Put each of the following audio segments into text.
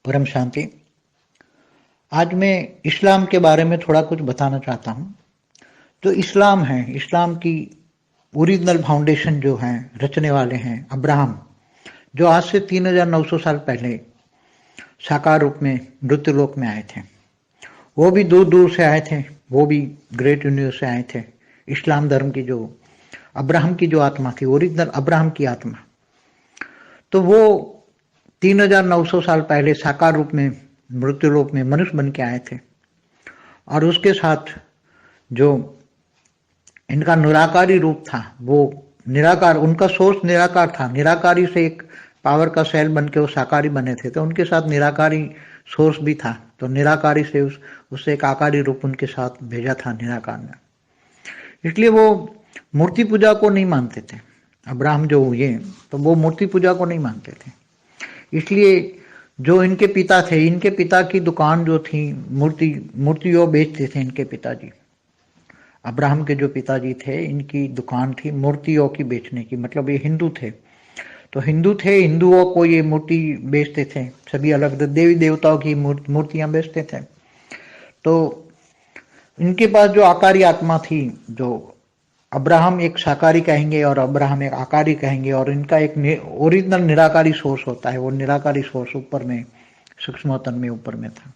परम शांति। आज मैं इस्लाम के बारे में थोड़ा कुछ बताना चाहता हूँ। जो इस्लाम है, इस्लाम की ओरिजिनल फाउंडेशन जो है, रचने वाले हैं अब्राहम, जो आज से 3900 साल पहले साकार रूप में मृत्युलोक में आए थे। वो भी दूर दूर से आए थे, वो भी ग्रेट यूनिवर्स से आए थे। इस्लाम धर्म की जो अब्राहम की जो आत्मा थी, ओरिजिनल अब्राहम की आत्मा, तो वो 3900 साल पहले साकार रूप में मृत्युलोक में मनुष्य बन के आए थे। और उसके साथ जो इनका निराकारी रूप था, वो निराकार, उनका सोर्स निराकार था। निराकारी से एक पावर का सेल बन के वो साकारी बने थे, तो उनके साथ निराकारी सोर्स भी था। तो निराकारी से उससे एक आकारी रूप उनके साथ भेजा था निराकार ने। इसलिए वो मूर्ति पूजा को नहीं मानते थे। अब्राहम जो ये, तो वो मूर्ति पूजा को नहीं मानते थे। इसलिए जो इनके पिता थे, इनके पिता की दुकान जो थी, मूर्तियों बेचते थे इनके पिताजी। अब्राहम के जो पिताजी थे, इनकी दुकान थी मूर्तियों की बेचने की। मतलब ये हिंदू थे, तो हिंदू थे, हिंदुओं को ये मूर्ति बेचते थे। सभी अलग देवी देवताओं की मूर्तियां बेचते थे। तो इनके पास जो आकारी आत्मा थी, जो अब्राहम एक साकारी कहेंगे और अब्राहम एक आकारी कहेंगे, और इनका एक ओरिजिनल निराकारी सोर्स होता है। वो निराकारी सोर्स ऊपर में, सूक्ष्म तन में ऊपर में था।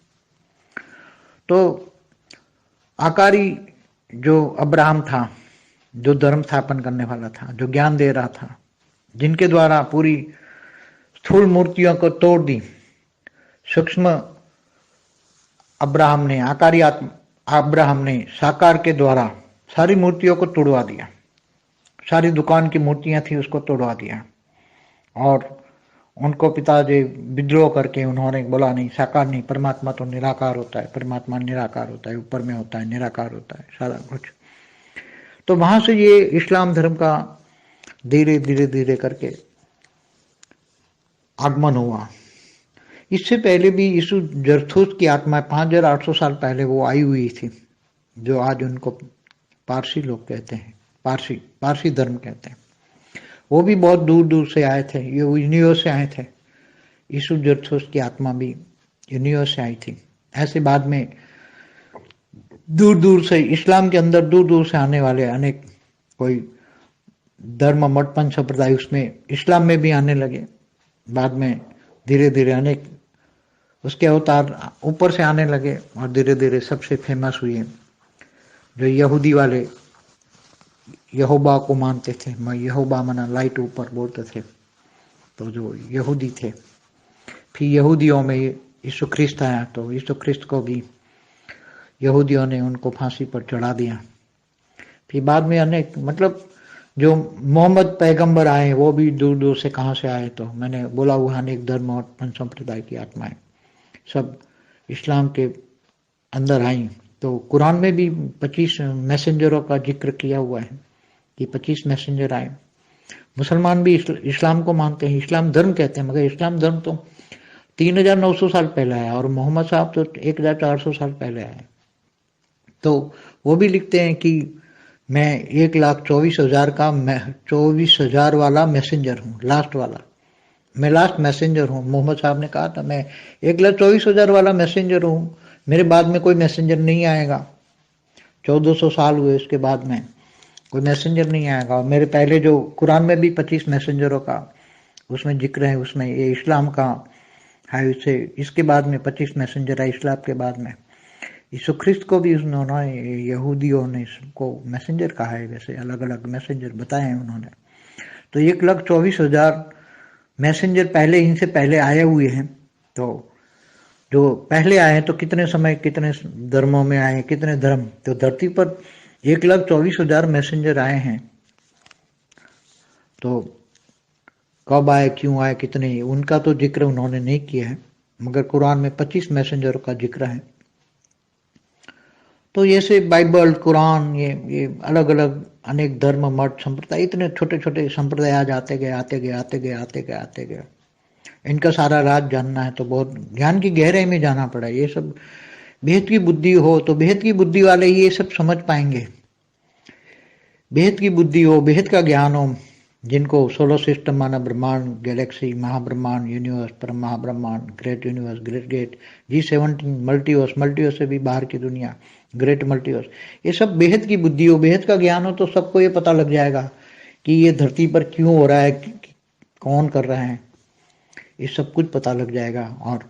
तो आकारी जो अब्राहम था, जो धर्म स्थापन करने वाला था, जो ज्ञान दे रहा था, जिनके द्वारा पूरी स्थूल मूर्तियों को तोड़ दी, सूक्ष्म अब्राहम ने, आकारी अब्राहम ने साकार के द्वारा सारी मूर्तियों को तोड़वा दिया। सारी दुकान की मूर्तियां थी उसको तोड़वा दिया। और उनको पिताजी विद्रोह करके उन्होंने बोला, नहीं, साकार नहीं, परमात्मा तो निराकार होता है, परमात्मा निराकार होता है, ऊपर में होता है, निराकार होता है सारा कुछ। तो वहां से ये इस्लाम धर्म का धीरे धीरे धीरे करके आगमन हुआ। इससे पहले भी यीशु जरथुस की आत्मा 5800 साल पहले वो आई हुई थी, जो आज उनको पारसी लोग कहते हैं, पारसी धर्म कहते हैं। वो भी बहुत दूर दूर से आए थे, ये यूनिवर्स से आए थे। यीशु जरथुस की आत्मा भी यूनिवर्स से आई थी। ऐसे बाद में दूर दूर से इस्लाम के अंदर दूर दूर से आने वाले अनेक कोई धर्म, मठ, पंथ, संप्रदाय उसमें इस्लाम में भी आने लगे। बाद में धीरे धीरे अनेक उसके अवतार ऊपर से आने लगे, और धीरे धीरे सबसे फेमस हुए जो यहूदी वाले यहोवा को मानते थे। मैं यहोवा मना लाइट ऊपर बोलते थे, तो जो यहूदी थे। फिर यहूदियों में यीशु ख्रिस्त आया, तो यीशु ख्रिस्त को भी यहूदियों ने उनको फांसी पर चढ़ा दिया। फिर बाद में अनेक, मतलब जो मोहम्मद पैगंबर आए, वो भी दूर दूर से कहाँ से आए, तो मैंने बोला हुआ अनेक धर्म और पंथ संप्रदाय की आत्माएं सब इस्लाम के अंदर आई। तो कुरान में भी 25 मैसेंजरों का जिक्र किया हुआ है कि 25 मैसेंजर आए। मुसलमान भी इस्लाम को मानते हैं, इस्लाम धर्म कहते हैं, मगर इस्लाम धर्म तो 3900 साल पहले आया, और मोहम्मद साहब तो 1400 साल पहले आए। तो वो भी लिखते हैं कि मैं 1,24,000 का 24,000 वाला मैसेंजर हूँ, लास्ट वाला, मैं लास्ट मैसेंजर हूँ। मोहम्मद साहब ने कहा था मैं 1,24,000 वाला मैसेंजर हूँ, मेरे बाद में कोई मैसेंजर नहीं आएगा। 1400 साल हुए उसके बाद में कोई मैसेंजर नहीं आएगा। और मेरे पहले जो कुरान में भी 25 मैसेंजरों का उसमें जिक्र है, उसमें ये इस्लाम का है। उससे इसके बाद में 25 मैसेंजर है इस्लाम के बाद में। यीशु ख्रिस्त को भी उन्होंने, यहूदियों ने इसको मैसेंजर कहा है। वैसे अलग अलग मैसेंजर बताए हैं उन्होंने। तो 1,24,000 मैसेंजर पहले, इनसे पहले आए हुए हैं। तो जो पहले आए हैं, तो कितने समय, कितने धर्मों में आए, कितने धर्म, तो धरती पर 1,24,000 मैसेंजर आए हैं। तो कब आए, क्यों आए, कितने, उनका तो जिक्र उन्होंने नहीं किया है, मगर कुरान में 25 मैसेंजरों का जिक्र है। तो जैसे बाइबल, कुरान, ये अलग अलग अनेक धर्म, मठ, संप्रदाय, इतने छोटे छोटे संप्रदाय आज आते गए, आते गए, आते गए, आते गए, आते गए। इनका सारा राज जानना है तो बहुत ज्ञान की गहराई में जाना पड़ा। ये सब भेद की बुद्धि हो, तो भेद की बुद्धि वाले ये सब समझ पाएंगे। भेद की बुद्धि हो, भेद का ज्ञान हो, जिनको सोलर सिस्टम माना ब्रह्मांड, गैलेक्सी, महाब्रह्मांड, यूनिवर्स, परम महाब्रह्मांड, great universe, great gate, G17, multiverse, multiverse से भी बाहर की दुनिया, ग्रेट मल्टीवर्स, ये सब बेहद की बुद्धि हो, बेहद का ज्ञान हो तो सबको ये पता लग जाएगा कि ये धरती पर क्यों हो रहा है, कौन कर रहे हैं, ये सब कुछ पता लग जाएगा। और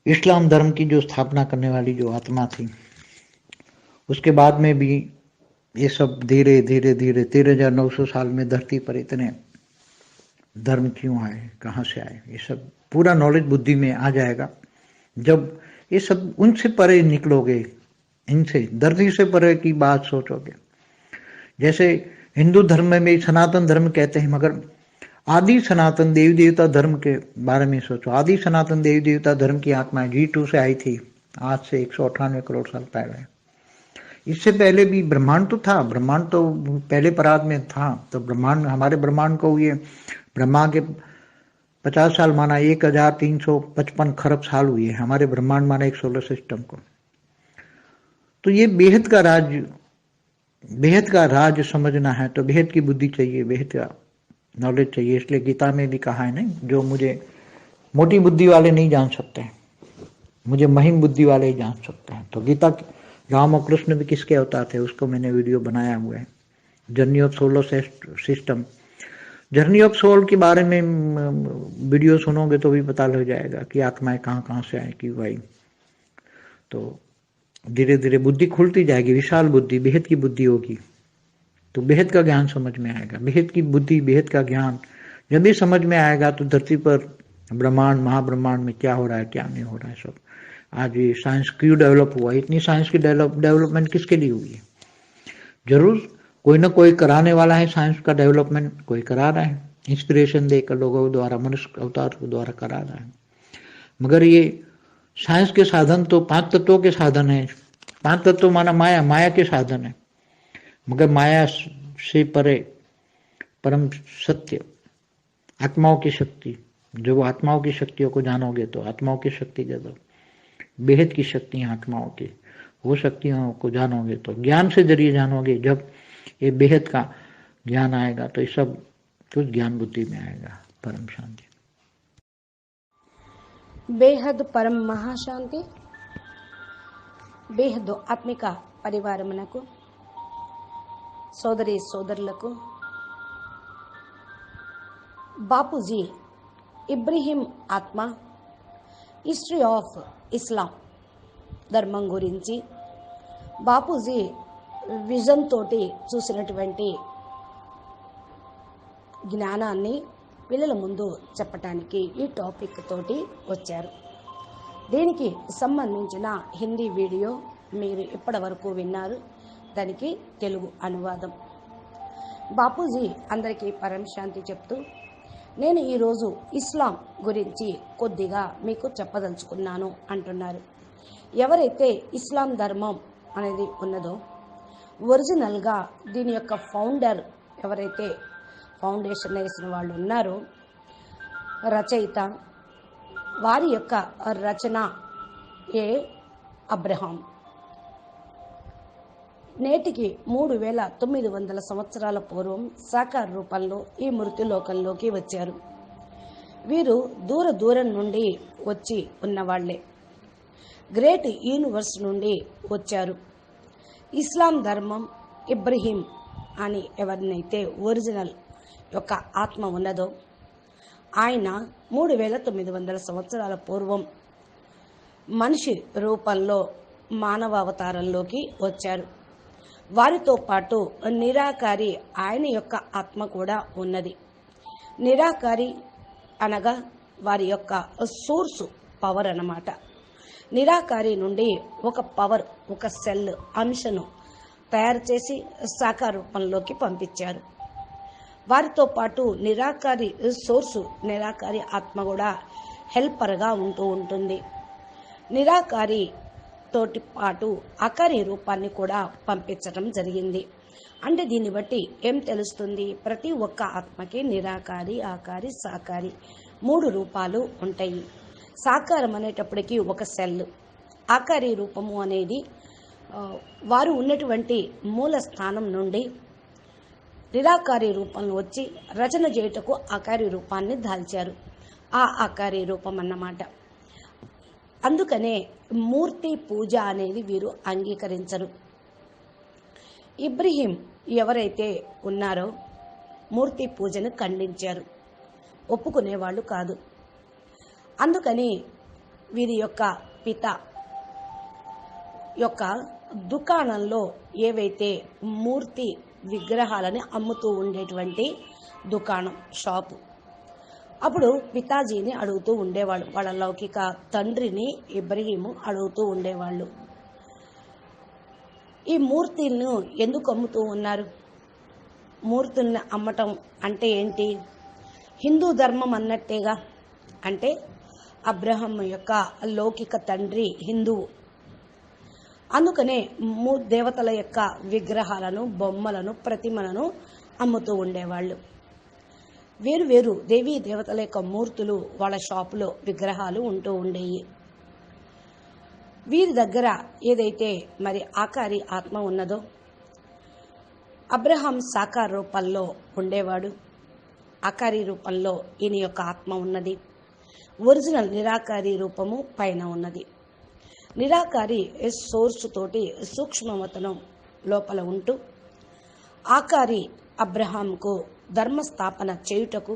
इस्लाम धर्म की जो स्थापना करने वाली जो आत्मा थी, उसके बाद में भी ये सब धीरे धीरे धीरे 13,900 साल में धरती पर इतने धर्म क्यों आए, कहाँ से आए, ये सब पूरा नॉलेज बुद्धि में आ जाएगा जब ये सब उनसे परे निकलोगे, इनसे धरती से परे की बात सोचोगे। जैसे हिंदू धर्म में सनातन धर्म कहते हैं, मगर आदि सनातन देवी देवता धर्म के बारे में सोचो। आदि सनातन देवी देवता धर्म की आत्मा G2 से आई थी, आज से 198 करोड़ साल पहले। इससे पहले भी ब्रह्मांड तो था, ब्रह्मांड तो पहले परात में था, तो ब्रह्मांड, हमारे ब्रह्मांड को ये ब्रह्मा के 50 साल माना, 1355 खरब साल हुए हमारे ब्रह्मांड माना एक सोलर सिस्टम को। तो ये बेहद का राज समझना है तो बेहद की बुद्धि चाहिए, बेहद का नॉलेज चाहिए। इसलिए गीता में भी कहा है नहीं, जो मुझे मोटी बुद्धि वाले नहीं जान सकते, मुझे महिम बुद्धि वाले ही जान सकते हैं। तो गीता, राम और कृष्ण भी किसके अवतार थे, उसको मैंने वीडियो बनाया हुआ है, journey of solar system. Journey of soul के बारे में वीडियो सुनोगे तो भी पता लग जाएगा कि आत्माएं कहाँ कहाँ से आए, कि भाई। तो धीरे धीरे बुद्धि खुलती जाएगी, विशाल बुद्धि, बेहद की बुद्धि होगी तो बेहद का ज्ञान समझ में आएगा। बेहद की बुद्धि, बेहद का ज्ञान जब भी समझ में आएगा तो धरती पर ब्रह्मांड, महाब्रह्मांड में क्या हो रहा है, क्या नहीं हो रहा है, सब। आज ये साइंस क्यों डेवलप हुआ, इतनी साइंस की डेवलपमेंट किसके लिए हुई है? जरूर कोई ना कोई कराने वाला है, साइंस का डेवलपमेंट कोई करा रहा है, इंस्पिरेशन देकर लोगों द्वारा, मनुष्य अवतार के द्वारा करा रहा है। मगर ये साइंस के साधन तो 5 तत्वों के साधन है। 5 तत्व माना माया, माया के साधन है। मगर माया से परे परम सत्य, आत्माओं की शक्ति, जब आत्माओं की शक्तियों को जानोगे तो आत्माओं की शक्ति के दो, बेहद की शक्ति आत्माओं की, वो शक्तियों को जानोगे तो ज्ञान से जरिए जानोगे। जब ये बेहद का ज्ञान आएगा तो ये सब कुछ ज्ञान बुद्धि में आएगा। परम शांति। బేహద్ పరం మహాశాంతి. బేహద్ ఆత్మిక పరివారమునకు, సోదరి సోదరులకు, బాపూజీ ఇబ్రహీం ఆత్మ, హిస్టరీ ఆఫ్ ఇస్లాం ధర్మం గురించి బాపూజీ విజన్ తోటి చూసినటువంటి జ్ఞానాన్ని పిల్లల ముందు చెప్పటానికి ఈ టాపిక్ తోటి వచ్చారు. దీనికి సంబంధించిన హిందీ వీడియో మీరు ఇప్పటి వరకు విన్నారు, దానికి తెలుగు అనువాదం. బాపూజీ అందరికీ పరమ శాంతి చెప్తూ, నేను ఈరోజు ఇస్లాం గురించి కొద్దిగా మీకు చెప్పదలుచుకున్నాను అంటున్నారు. ఎవరైతే ఇస్లాం ధర్మం అనేది ఉన్నదో, ఒరిజినల్గా దీని యొక్క ఫౌండర్ ఎవరైతే ఫౌండేషన్ వేసిన వాళ్ళు ఉన్నారో, రచయిత, వారి యొక్క రచన అబ్రహాం. నేటికి 3,900 సంవత్సరాల పూర్వం సాకార రూపంలో ఈ మృత్యులోకంలోకి వచ్చారు. వీరు దూరం నుండి వచ్చి ఉన్నవాళ్లే, గ్రేట్ యూనివర్స్ నుండి వచ్చారు. ఇస్లాం ధర్మం, ఇబ్రహీం అని ఎవరినైతే ఒరిజినల్ యొక్క ఆత్మ ఉన్నదో, ఆయన 3,900 సంవత్సరాల పూర్వం మనిషి రూపంలో మానవ అవతారంలోకి వచ్చారు. వారితో పాటు నిరాకారి ఆయన యొక్క ఆత్మ కూడా ఉన్నది. నిరాకారి అనగా వారి యొక్క సోర్సు పవర్ అన్నమాట. నిరాకారి నుండి ఒక పవర్, ఒక సెల్ అంశను తయారు చేసి సాకార రూపంలోకి పంపించారు. వారితో పాటు నిరాకారి సోర్సు, నిరాకారి ఆత్మ కూడా హెల్పర్గా ఉంటూ ఉంటుంది. నిరాకారి తోటి పాటు ఆకారి రూపాన్ని కూడా పంపించడం జరిగింది. అంటే దీన్ని బట్టి ఏం తెలుస్తుంది? ప్రతి ఒక్క ఆత్మకి నిరాకారి, ఆకారి, సాకారి 3 రూపాలు ఉంటాయి. సాకారం అనేటప్పటికీ ఒక సెల్, ఆకారి రూపము అనేది వారు ఉన్నటువంటి మూల స్థానం నుండి నిరాకారి రూపంలో వచ్చి రచన చేయుటకు ఆకారి రూపాన్ని దాల్చారు. ఆ ఆకారి రూపం అన్నమాట. అందుకనే మూర్తి పూజ అనేది వీరు అంగీకరించరు. ఇబ్రహీం ఎవరైతే ఉన్నారో మూర్తి పూజను ఖండించారు, ఒప్పుకునేవాళ్ళు కాదు. అందుకని వీరి యొక్క పిత యొక్క దుకాణంలో ఏవైతే మూర్తి విగ్రహాలని అమ్ముతూ ఉండేటువంటి దుకాణం, షాపు, అప్పుడు పితాజీని అడుగుతూ ఉండేవాళ్ళు. వాళ్ళ లౌకిక తండ్రిని ఇబ్రహీము అడుగుతూ ఉండేవాళ్ళు, ఈ మూర్తులను ఎందుకు అమ్ముతూ ఉన్నారు? మూర్తుల్ని అమ్మటం అంటే ఏంటి? హిందూ ధర్మం అన్నట్టేగా. అంటే అబ్రహం యొక్క లౌకిక తండ్రి హిందువు. అందుకనే దేవతల యొక్క విగ్రహాలను, బొమ్మలను, ప్రతిమలను అమ్ముతూ ఉండేవాళ్ళు. వేరు వేరు దేవీ దేవతల యొక్క మూర్తులు వాళ్ళ షాపులో విగ్రహాలు ఉంటూ ఉండేవి. వీరి దగ్గర ఏదైతే మరి ఆకారి ఆత్మ ఉన్నదో, అబ్రహాం సాకార రూపంలో ఉండేవాడు, ఆకారి రూపంలో ఈయన యొక్క ఆత్మ ఉన్నది. ఒరిజినల్ నిరాకారి రూపము పైన ఉన్నది. నిరాకారి సోర్సు తోటి సూక్ష్మవతనం లోపల ఉంటూ ఆకారి అబ్రహాంకు ధర్మస్థాపన చేయుటకు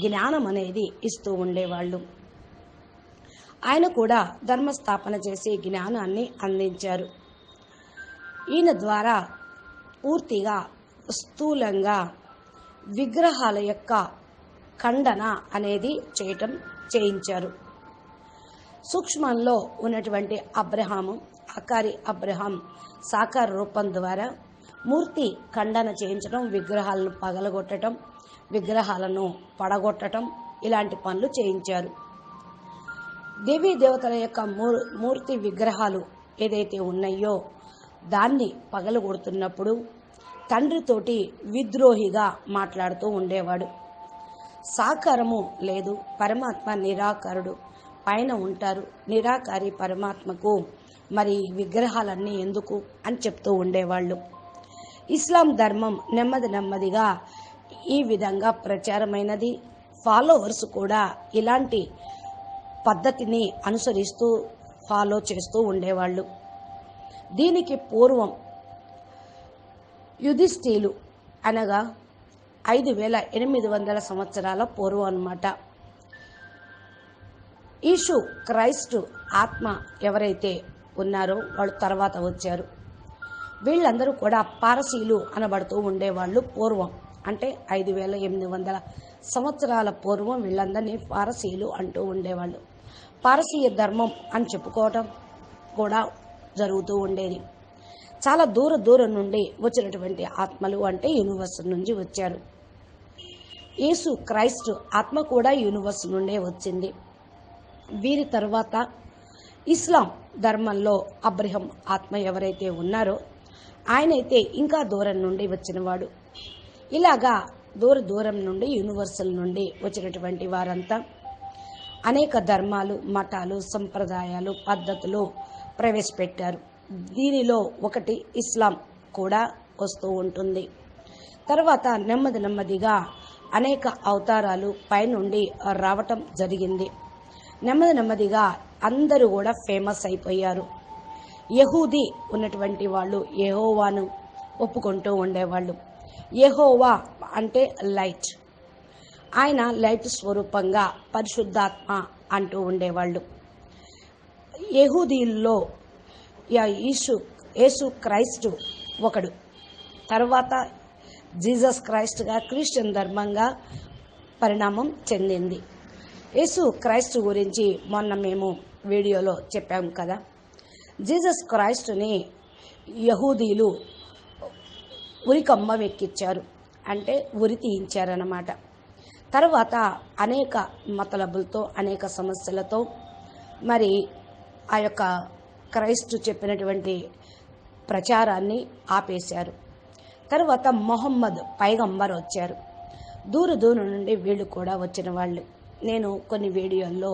జ్ఞానం అనేది ఇస్తూ ఉండేవాళ్ళు. ఆయన కూడా ధర్మస్థాపన చేసి జ్ఞానాన్ని అందించారు. ఈయన ద్వారా పూర్తిగా స్థూలంగా విగ్రహాల యొక్క ఖండన అనేది చేయించారు. సూక్ష్మంలో ఉన్నటువంటి అబ్రహాము, ఆకారి అబ్రహాం సాకార రూపం ద్వారా మూర్తి ఖండన చేయించడం, విగ్రహాలను పగలగొట్టడం, విగ్రహాలను పడగొట్టడం, ఇలాంటి పనులు చేయించారు. దేవీ దేవతల యొక్క మూర్తి విగ్రహాలు ఏదైతే ఉన్నాయో దాన్ని పగలగొడుతున్నప్పుడు తండ్రితోటి విద్రోహిగా మాట్లాడుతూ ఉండేవాడు. సాకారము లేదు, పరమాత్మ నిరాకారుడు, పైన ఉంటారు. నిరాకారి పరమాత్మకు మరి విగ్రహాలన్నీ ఎందుకు అని చెప్తూ ఉండేవాళ్ళు. ఇస్లాం ధర్మం నెమ్మది నెమ్మదిగా ఈ విధంగా ప్రచారమైనది. ఫాలోవర్స్ కూడా ఇలాంటి పద్ధతిని అనుసరిస్తూ ఫాలో చేస్తూ ఉండేవాళ్ళు. దీనికి పూర్వం యుధిష్ఠిరులు అనగా 5800 సంవత్సరాల పూర్వం అన్నమాట. యేసు క్రైస్తు ఆత్మ ఎవరైతే ఉన్నారో వాళ్ళు తర్వాత వచ్చారు. వీళ్ళందరూ కూడా పారసీలు అనబడుతూ ఉండేవాళ్ళు పూర్వం. అంటే 5800 సంవత్సరాల పూర్వం వీళ్ళందరినీ పారసీలు అంటూ ఉండేవాళ్ళు. పారసీయ ధర్మం అని చెప్పుకోవటం కూడా జరుగుతూ ఉండేది. చాలా దూరం నుండి వచ్చినటువంటి ఆత్మలు, అంటే యూనివర్స్ నుంచి వచ్చారు. యేసు క్రైస్తు ఆత్మ కూడా యూనివర్స్ నుండే వచ్చింది. వీరి తర్వాత ఇస్లాం ధర్మంలో అబ్రహం ఆత్మ ఎవరైతే ఉన్నారో ఆయనైతే ఇంకా దూరం నుండి వచ్చినవాడు. ఇలాగా దూరం నుండి యూనివర్సల్ నుండి వచ్చినటువంటి వారంతా అనేక ధర్మాలు, మతాలు, సంప్రదాయాలు, పద్ధతులు ప్రవేశపెట్టారు. దీనిలో ఒకటి ఇస్లాం కూడా వస్తూ ఉంటుంది. తర్వాత నెమ్మదిగా అనేక అవతారాలు పైనుండి రావటం జరిగింది. నెమ్మదిగా అందరూ కూడా ఫేమస్ అయిపోయారు. యహూదీ ఉన్నటువంటి వాళ్ళు యెహోవాను ఒప్పుకుంటూ ఉండేవాళ్ళు. యెహోవా అంటే లైట్, ఆయన లైట్ స్వరూపంగా పరిశుద్ధాత్మ అంటూ ఉండేవాళ్ళు. యహూదీల్లో యేసు క్రైస్తు ఒకడు. తర్వాత జీసస్ క్రైస్ట్గా క్రిస్టియన్ ధర్మంగా పరిణామం చెందింది. యేసు క్రైస్తు గురించి మొన్న మేము వీడియోలో చెప్పాము కదా. జీసస్ క్రైస్తుని యహూదీలు ఉరికమ్మం ఎక్కించారు, అంటే ఉరి తీయించారన్నమాట. తర్వాత అనేక మతలబులతో, అనేక సమస్యలతో మరి ఆ యొక్క క్రైస్తు చెప్పినటువంటి ప్రచారాన్ని ఆపేశారు. తర్వాత మొహమ్మద్ పైగంబర్ వచ్చారు. దూరం నుండి వీళ్ళు కూడా వచ్చిన వాళ్ళు. నేను కొన్ని వీడియోల్లో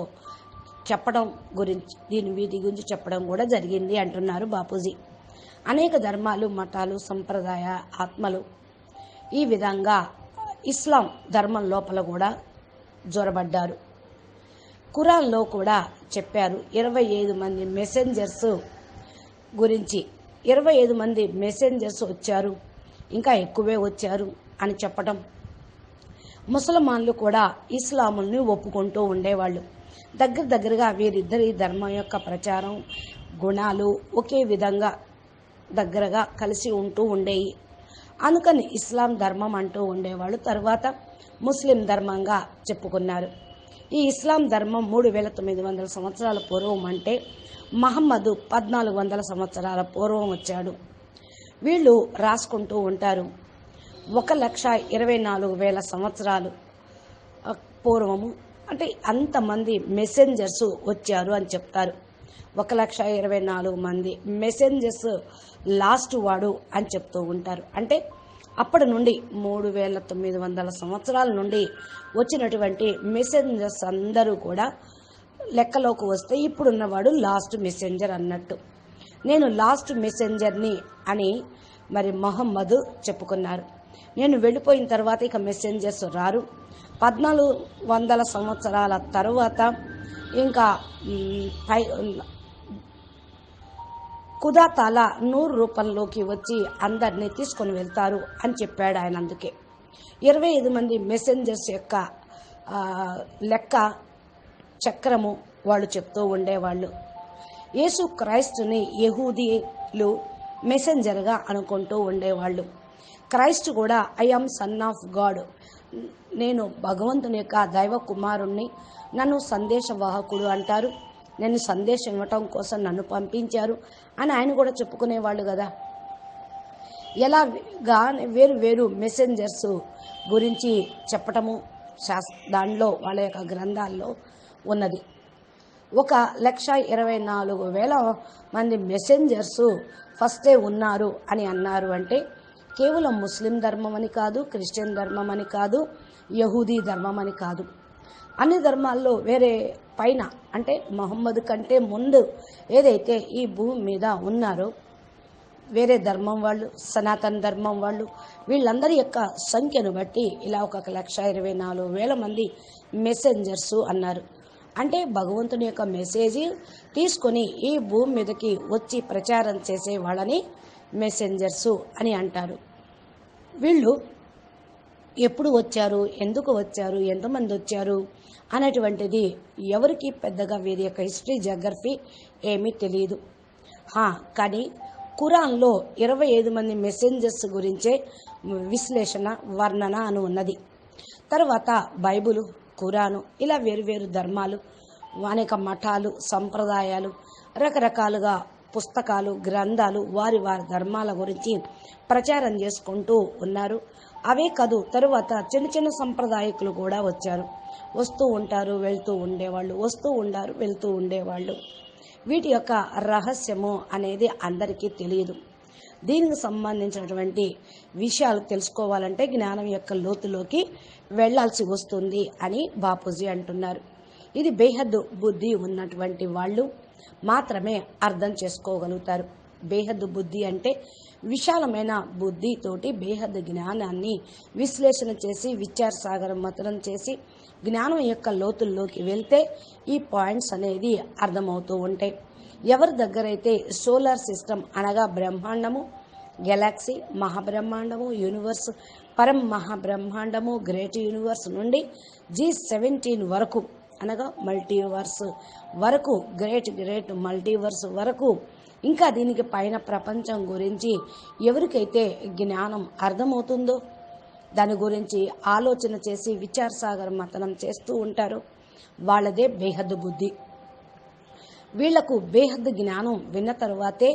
చెప్పడం గురించి వీటి గురించి చెప్పడం కూడా జరిగింది అంటున్నారు బాపూజీ. అనేక ధర్మాలు, మతాలు, సంప్రదాయ ఆత్మలు ఈ విధంగా ఇస్లాం ధర్మం లోపల కూడా జొరబడ్డారు. ఖురాన్లో కూడా చెప్పారు 25 మంది మెసెంజర్స్ గురించి. 25 మంది మెసెంజర్స్ వచ్చారు, ఇంకా ఎక్కువే వచ్చారు అని చెప్పటం. ముసల్మాన్లు కూడా ఇస్లాముల్ని ఒప్పుకుంటూ ఉండేవాళ్ళు. దగ్గరగా వీరిద్దరి ధర్మం యొక్క ప్రచారం, గుణాలు ఒకే విధంగా దగ్గరగా కలిసి ఉంటూ ఉండేవి. అందుకని ఇస్లాం ధర్మం అంటూ ఉండేవాళ్ళు. తర్వాత ముస్లిం ధర్మంగా చెప్పుకున్నారు. ఈ ఇస్లాం ధర్మం 3900 సంవత్సరాల పూర్వం అంటే మహమ్మదు 1400 సంవత్సరాల పూర్వం వచ్చాడు. వీళ్ళు రాసుకుంటూ ఉంటారు 1,24,000 సంవత్సరాలు పూర్వము అంటే అంతమంది మెసెంజర్స్ వచ్చారు అని చెప్తారు. 1,24,000 మంది మెసెంజర్స్ లాస్ట్ వాడు అని చెప్తూ ఉంటారు. అంటే అప్పటి నుండి 3,900 సంవత్సరాల నుండి వచ్చినటువంటి మెసెంజర్స్ అందరూ కూడా లెక్కలోకి వస్తే ఇప్పుడున్నవాడు లాస్ట్ మెసెంజర్ అన్నట్టు. నేను లాస్ట్ మెసెంజర్ని అని మరి మహమ్మదు చెప్పుకున్నారు. నేను వెళ్ళిపోయిన తర్వాత ఇక మెసెంజర్స్ రారు. 1400 సంవత్సరాల తర్వాత ఇంకా ఖుదాతాలా 100 రూపంలోకి వచ్చి అందరినీ తీసుకొని వెళ్తారు అని చెప్పాడు ఆయన. అందుకే 25 మంది మెసెంజర్స్ యొక్క లెక్క చక్రము వాళ్ళు చెప్తూ ఉండేవాళ్ళు. యేసు క్రైస్తుని యహూదీలు మెసెంజర్గా అనుకుంటూ ఉండేవాళ్ళు. క్రైస్తు కూడా I am son of God, నేను భగవంతుని యొక్క దైవ కుమారుణ్ణి, నన్ను సందేశవాహకుడు అంటారు, నేను సందేశం ఇవ్వటం కోసం నన్ను పంపించారు అని ఆయన కూడా చెప్పుకునేవాళ్ళు కదా. ఎలాగా వేరు వేరు మెసెంజర్స్ గురించి చెప్పటము దానిలో వాళ్ళ యొక్క గ్రంథాల్లో ఉన్నది. 1,24,000 మంది మెసెంజర్స్ ఫస్టే ఉన్నారు అని అన్నారు. అంటే కేవలం ముస్లిం ధర్మం అని కాదు, క్రిస్టియన్ ధర్మం అని కాదు, యహూదీ ధర్మం అని కాదు. అన్ని ధర్మాల్లో వేరే పైన అంటే మహమ్మద్ కంటే ముందు ఏదైతే ఈ భూమి మీద ఉన్నారో వేరే ధర్మం వాళ్ళు, సనాతన ధర్మం వాళ్ళు, వీళ్ళందరి యొక్క సంఖ్యను బట్టి ఇలా 1,24,000 మంది మెసెంజర్స్ అన్నారు. అంటే భగవంతుని యొక్క మెసేజ్ తీసుకొని ఈ భూమి మీదకి వచ్చి ప్రచారం చేసే వాళ్ళని మెసెంజర్స్ అని అంటారు. వీళ్ళు ఎప్పుడు వచ్చారు, ఎందుకు వచ్చారు, ఎంతమంది వచ్చారు అనేటువంటిది ఎవరికి పెద్దగా వీరి యొక్క హిస్టరీ జాగ్రఫీ ఏమీ తెలియదు. కానీ ఖురాన్లో 25 మంది మెసెంజర్స్ గురించే విశ్లేషణ, వర్ణన అని ఉన్నది. తర్వాత బైబులు, ఖురాను ఇలా వేరు ధర్మాలు, అనేక మఠాలు, సంప్రదాయాలు, రకరకాలుగా పుస్తకాలు, గ్రంథాలు వారి ధర్మాల గురించి ప్రచారం చేసుకుంటూ ఉన్నారు. అవే కాదు, తరువాత చిన్న సంప్రదాయకులు కూడా వచ్చారు. వస్తూ ఉంటారు, వెళ్తూ ఉండేవాళ్ళు, వస్తూ ఉండారు, వెళ్తూ ఉండేవాళ్ళు. వీటి యొక్క రహస్యము అనేది అందరికీ తెలియదు. దీనికి సంబంధించినటువంటి విషయాలు తెలుసుకోవాలంటే జ్ఞానం యొక్క లోతులోకి వెళ్లాల్సి వస్తుంది అని బాపూజీ అంటున్నారు. ఇది బేహద్దు బుద్ధి ఉన్నటువంటి వాళ్ళు మాత్రమే అర్థం చేసుకోగలుగుతారు. బేహద్దు బుద్ధి అంటే విశాలమైన బుద్ధితోటి బేహద్దు జ్ఞానాన్ని విశ్లేషణ చేసి విచారసాగరం మతనం చేసి జ్ఞానం యొక్క లోతుల్లోకి వెళ్తే ఈ పాయింట్స్ అనేది అర్థమవుతూ ఉంటాయి. ఎవరి దగ్గరైతే సోలార్ సిస్టమ్ అనగా బ్రహ్మాండము, గెలాక్సీ, మహాబ్రహ్మాండము, యూనివర్స్, పరం మహాబ్రహ్మాండము, గ్రేట్ యూనివర్స్ నుండి G17 వరకు అనగా మల్టీవర్స్ వరకు, గ్రేట్ మల్టీవర్స్ వరకు, ఇంకా దీనికి పైన ప్రపంచం గురించి ఎవరికైతే జ్ఞానం అర్థమవుతుందో దాని గురించి ఆలోచన చేసి విచారసాగర మతనం చేస్తూ ఉంటారో వాళ్ళదే బేహద్దు బుద్ధి. వీళ్లకు బేహద్దు జ్ఞానం విన్న తర్వాతే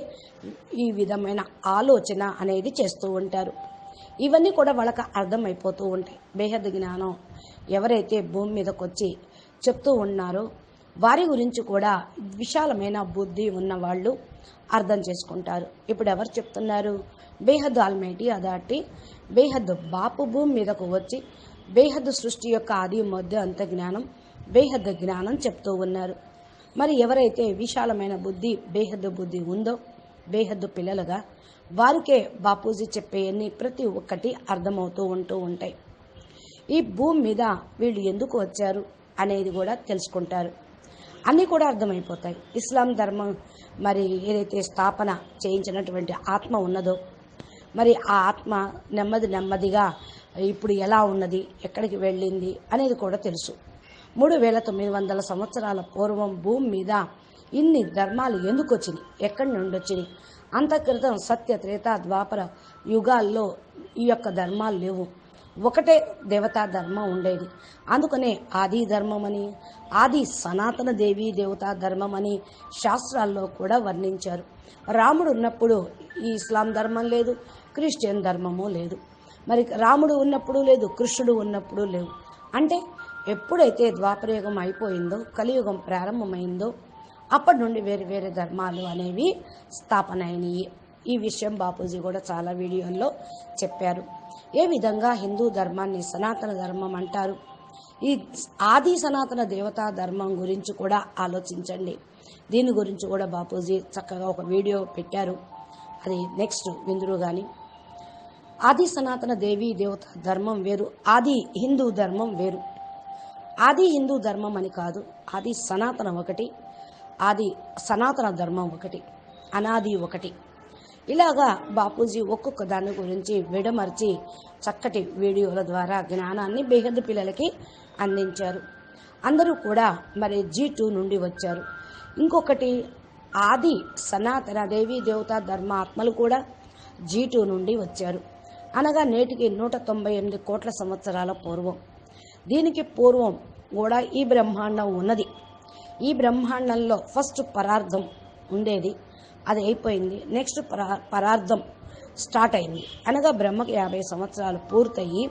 ఈ విధమైన ఆలోచన అనేది చేస్తూ ఉంటారు. ఇవన్నీ కూడా వాళ్ళకి అర్థమైపోతూ ఉంటాయి. బేహద్దు జ్ఞానం ఎవరైతే భూమి మీదకి వచ్చి చెప్తూ ఉన్నారో వారి గురించి కూడా విశాలమైన బుద్ధి ఉన్న వాళ్ళు అర్థం చేసుకుంటారు. ఇప్పుడు ఎవరు చెప్తున్నారు? బేహద్దు ఆల్మైటీ అదాటి బేహద్దు బాపు భూమి మీదకు వచ్చి బేహద్దు సృష్టి యొక్క ఆది మధ్య అంత జ్ఞానం, బేహద్దు జ్ఞానం చెప్తూ ఉన్నారు. మరి ఎవరైతే విశాలమైన బుద్ధి, బేహద్దు బుద్ధి ఉందో బేహద్దు పిల్లలుగా వారికే బాపూజీ చెప్పేయన్ని ప్రతి ఒక్కటి అర్థమవుతూ ఉంటాయి. ఈ భూమి మీద వీళ్ళు ఎందుకు వచ్చారు అనేది కూడా తెలుసుకుంటారు. అన్నీ కూడా అర్థమైపోతాయి. ఇస్లాం ధర్మం మరి ఏదైతే స్థాపన చేయించినటువంటి ఆత్మ ఉన్నదో, మరి ఆ ఆత్మ నెమ్మదిగా ఇప్పుడు ఎలా ఉన్నది, ఎక్కడికి వెళ్ళింది అనేది కూడా తెలుసు. 3900 సంవత్సరాల పూర్వం భూమి మీద ఇన్ని ధర్మాలు ఎందుకు వచ్చినాయి, ఎక్కడి నుండి వచ్చినాయి? అంతక్రితం సత్య త్రేత ద్వాపర యుగాల్లో ఈ యొక్క ధర్మాలు లేవు. ఒకటే దేవతా ధర్మం ఉండేది. అందుకనే ఆది ధర్మం అని, ఆది సనాతన దేవీ దేవతా ధర్మం అని శాస్త్రాల్లో కూడా వర్ణించారు. రాముడు ఉన్నప్పుడు ఈ ఇస్లాం ధర్మం లేదు, క్రిస్టియన్ ధర్మము లేదు. మరి రాముడు ఉన్నప్పుడు లేదు, కృష్ణుడు ఉన్నప్పుడు లేవు. అంటే ఎప్పుడైతే ద్వాపరయుగం అయిపోయిందో, కలియుగం ప్రారంభమైందో అప్పటి నుండి వేరే వేరే ధర్మాలు అనేవి స్థాపన అయినాయి. ఈ విషయం బాపూజీ కూడా చాలా వీడియోల్లో చెప్పారు. ఏ విధంగా హిందూ ధర్మాన్ని సనాతన ధర్మం అంటారు. ఈ ఆది సనాతన దేవతా ధర్మం గురించి కూడా ఆలోచించండి. దీని గురించి కూడా బాపూజీ చక్కగా ఒక వీడియో పెట్టారు. అది నెక్స్ట్ విందురు కానీ. ఆది సనాతన దేవీ దేవతా ధర్మం వేరు, ఆది హిందూ ధర్మం వేరు. ఆది హిందూ ధర్మం అని కాదు, ఆది సనాతన ఒకటి, ఆది సనాతన ధర్మం ఒకటి, అనాది ఒకటి. ఇలాగా బాపూజీ ఒక్కొక్క దాని గురించి విడమర్చి చక్కటి వీడియోల ద్వారా జ్ఞానాన్ని బేహద్దు పిల్లలకి అందించారు. అందరూ కూడా మరి G2 నుండి వచ్చారు. ఇంకొకటి ఆది సనాతన దేవీ దేవతా ధర్మ ఆత్మలు కూడా G2 నుండి వచ్చారు. అనగా నేటికి 198 కోట్ల సంవత్సరాల పూర్వం. దీనికి పూర్వం కూడా ఈ బ్రహ్మాండం ఉన్నది. ఈ బ్రహ్మాండంలో ఫస్ట్ పరార్థం ఉండేది, అది అయిపోయింది. నెక్స్ట్ పరార్థం స్టార్ట్ అయింది. అనగా బ్రహ్మకి 50 సంవత్సరాలు పూర్తయి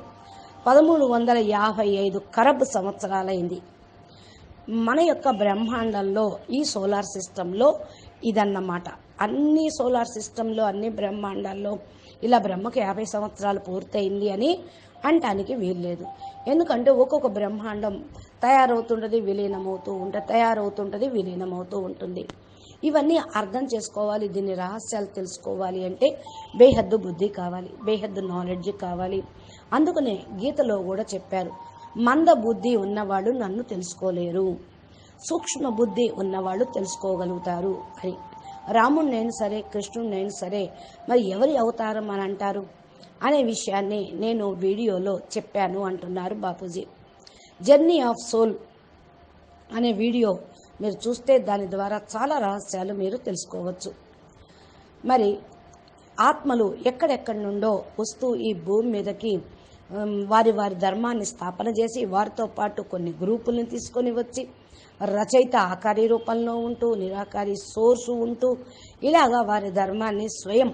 1355 కరబ్ సంవత్సరాలైంది. మన యొక్క బ్రహ్మాండంలో ఈ సోలార్ సిస్టంలో ఇదన్నమాట. అన్ని సోలార్ సిస్టంలో అన్ని బ్రహ్మాండాల్లో ఇలా బ్రహ్మకి 50 సంవత్సరాలు పూర్తయింది అని అంటానికి వీల్లేదు. ఎందుకంటే ఒక్కొక్క బ్రహ్మాండం తయారవుతుంటుంది, విలీనమవుతూ ఉంటుంది. ఇవన్నీ అర్థం చేసుకోవాలి. దీని రహస్యాలు తెలుసుకోవాలి అంటే బేహద్దు బుద్ధి కావాలి, బేహద్దు నాలెడ్జ్ కావాలి. అందుకనే గీతలో కూడా చెప్పారు, మంద బుద్ధి ఉన్నవాళ్ళు నన్ను తెలుసుకోలేరు, సూక్ష్మ బుద్ధి ఉన్నవాళ్ళు తెలుసుకోగలుగుతారు అని. రాముడినైనా సరే, కృష్ణుడినైనా సరే మరి ఎవరి అవతారం అని అంటారు అనే విషయాన్ని నేను వీడియోలో చెప్పాను అంటున్నారు బాపూజీ. జర్నీ ఆఫ్ సోల్ అనే వీడియో మీరు చూస్తే దాని ద్వారా చాలా రహస్యాలు మీరు తెలుసుకోవచ్చు. మరి ఆత్మలు ఎక్కడెక్కడి నుండో వస్తూ ఈ భూమి మీదకి వారి ధర్మాన్ని స్థాపన చేసి వారితో పాటు కొన్ని గ్రూపులను తీసుకొని వచ్చి రచయిత ఆకారి రూపంలో ఉంటూ, నిరాకారి సోర్సు ఉంటూ ఇలాగా వారి ధర్మాన్ని స్వయం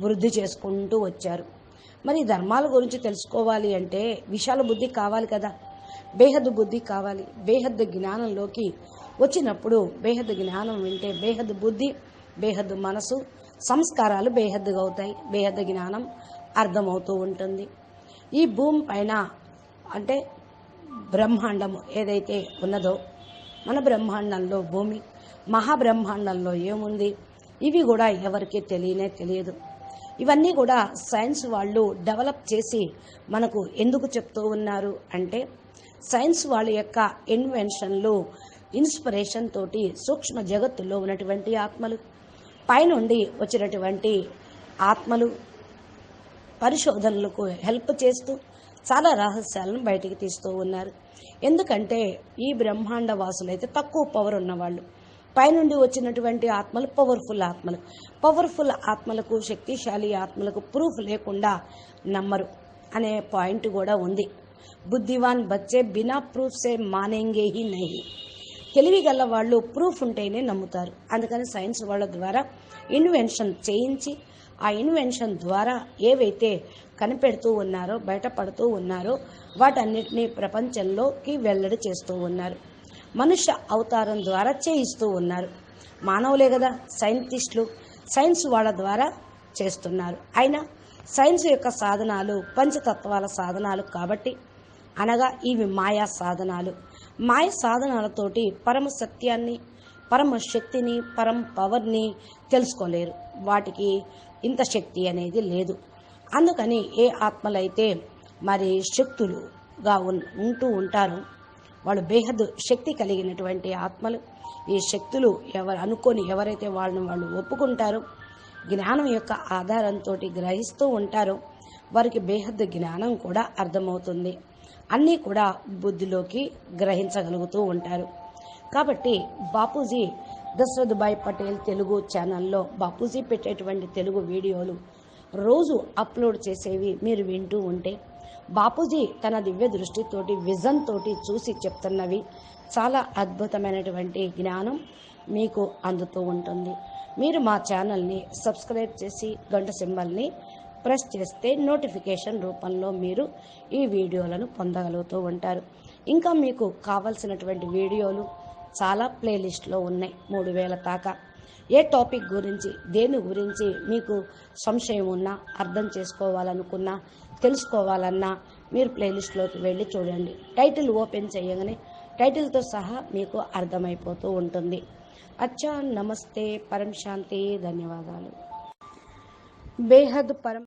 వృద్ధి చేసుకుంటూ వచ్చారు. మరి ధర్మాల గురించి తెలుసుకోవాలి అంటే విశాల బుద్ధి కావాలి కదా, బేహద్దు బుద్ధి కావాలి. బేహద్దు జ్ఞానంలోకి వచ్చినప్పుడు బేహద్దు జ్ఞానం వింటే బేహద్దు బుద్ధి, బేహద్దు మనసు, సంస్కారాలు బేహద్దుగా అవుతాయి. బేహద్దు జ్ఞానం అర్థమవుతూ ఉంటుంది. ఈ భూమి పైన అంటే బ్రహ్మాండం ఏదైతే ఉన్నదో, మన బ్రహ్మాండంలో భూమి, మహాబ్రహ్మాండంలో ఏముంది ఇవి కూడా ఎవరికి తెలియదు. ఇవన్నీ కూడా సైన్స్ వాళ్ళు డెవలప్ చేసి మనకు ఎందుకు చెప్తూ ఉన్నారు అంటే, సైన్స్ వాళ్ళ యొక్క ఇన్వెన్షన్లు, ఇన్స్పిరేషన్ తోటి సూక్ష్మ జగత్తులో ఉన్నటువంటి ఆత్మలు, పైనుండి వచ్చినటువంటి ఆత్మలు పరిశోధనలకు హెల్ప్ చేస్తూ చాలా రహస్యాలను బయటికి తీస్తూ ఉన్నారు. ఎందుకంటే ఈ బ్రహ్మాండ వాసులైతే తక్కువ పవర్ ఉన్నవాళ్ళు, పైనుండి వచ్చినటువంటి ఆత్మలు పవర్ఫుల్ ఆత్మలకు, శక్తిశాలి ఆత్మలకు ప్రూఫ్ లేకుండా నమ్మరు అనే పాయింట్ కూడా ఉంది. బుద్ధివాన్ బచ్చే బినా ప్రూఫ్ సే మానేంగే హీ నహీ. తెలివి గల వాళ్ళు ప్రూఫ్ ఉంటేనే నమ్ముతారు. అందుకని సైన్స్ వాళ్ళ ద్వారా ఇన్వెన్షన్ చేయించి ఆ ఇన్వెన్షన్ ద్వారా ఏవైతే కనిపెడుతూ ఉన్నారో, బయటపడుతూ ఉన్నారో వాటన్నిటినీ ప్రపంచంలోకి వెల్లడి చేస్తూ ఉన్నారు. మనుష్య అవతారం ద్వారా చేయిస్తూ ఉన్నారు. మానవులే కదా సైంటిస్టులు, సైన్స్ వాళ్ళ ద్వారా చేస్తున్నారు. అయినా సైన్స్ యొక్క సాధనాలు పంచతత్వాల సాధనాలు కాబట్టి, అనగా ఇవి మాయా సాధనాలు. మాయ సాధనాలతోటి పరమ సత్యాన్ని, పరమ శక్తిని, పరమ పవర్ని తెలుసుకోలేరు. వాటికి ఇంత శక్తి అనేది లేదు. అందుకని ఏ ఆత్మలైతే మరి శక్తులుగా ఉంటూ ఉంటారో వాళ్ళు బేహద్ శక్తి కలిగినటువంటి ఆత్మలు. ఈ శక్తులు ఎవరైతే వాళ్ళని వాళ్ళు ఒప్పుకుంటారో, జ్ఞానం యొక్క ఆధారంతో గ్రహిస్తూ ఉంటారో వారికి బేహద్ జ్ఞానం కూడా అర్థమవుతుంది. అన్నీ కూడా బుద్ధిలోకి గ్రహించగలుగుతూ ఉంటారు. కాబట్టి బాపూజీ దశరథభాయ్ పటేల్ తెలుగు ఛానల్లో బాపూజీ పెట్టేటువంటి తెలుగు వీడియోలు రోజు అప్లోడ్ చేసేవి మీరు వింటూ ఉంటే, బాపూజీ తన దివ్య దృష్టితోటి విజన్ తోటి చూసి చెప్తున్నవి చాలా అద్భుతమైనటువంటి జ్ఞానం మీకు అందుతూ ఉంటుంది. మీరు మా ఛానల్ని సబ్స్క్రైబ్ చేసి గంట సింబల్ని ప్రెస్ చేస్తే నోటిఫికేషన్ రూపంలో మీరు ఈ వీడియోలను పొందగలుగుతూ ఉంటారు. ఇంకా మీకు కావలసినటువంటి వీడియోలు చాలా ప్లేలిస్ట్లో ఉన్నాయి, 3000 దాకా. ఏ టాపిక్ గురించి, దేని గురించి మీకు సంశయం ఉన్నా, అర్థం చేసుకోవాలనుకున్నా, తెలుసుకోవాలన్నా మీరు ప్లేలిస్ట్లోకి వెళ్ళి చూడండి. టైటిల్ ఓపెన్ చేయగానే టైటిల్తో సహా మీకు అర్థమైపోతూ ఉంటుంది. అచ్చా, నమస్తే, పరం శాంతి, ధన్యవాదాలు. బేహద్ పరం